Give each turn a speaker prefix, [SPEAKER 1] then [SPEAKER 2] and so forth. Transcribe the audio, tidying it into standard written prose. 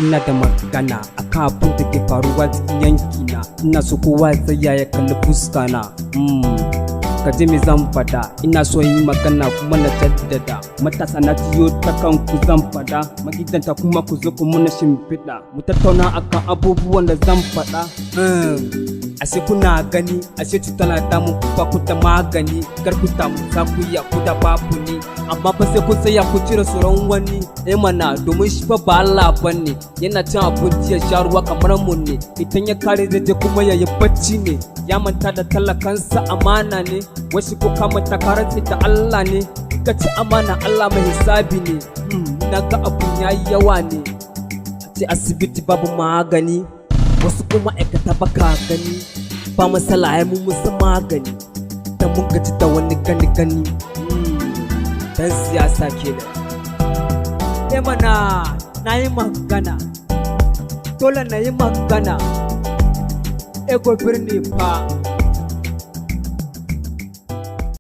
[SPEAKER 1] ina da magana akan abin da ke faruwa cikin yankina. Ina so kowa tsaya ya kalli fuskana. Ka ji me zan fada, ina so yi magana kuma na jaddada. Matasa na jiyo ta kanku zan fada, magidanta kuma ku zo ku muna shimfiɗa. Mu tattauna akan abubuwan da zan fada. Ashe kuna gani, ashe cuta na damun ku ba ku da magani. Kar ku damu za ku iya ku da babu ne, amma fa sai ku tsaya ku cire tsoron wani. Mana domin shi fa ba Allah bane, yana cin abinci ya sha ruwa kamar mu ne. Idan ya kare zai je kuma ya yi bacci ne, ya manta da talakansa amana ne. Wasu ko ka manta karanci da Allah ne, ka ci amana Allah mai hisabi ne. Na ga abun yayi yawa ne, a ce asibiti babu magani, wasu kuma aikata baka gani. Ba masala ya mu musa magani, da mun gaji da wani gani. Dan siyasa kenan. Mana na yi magana, dole na yi magana. Ego birni fa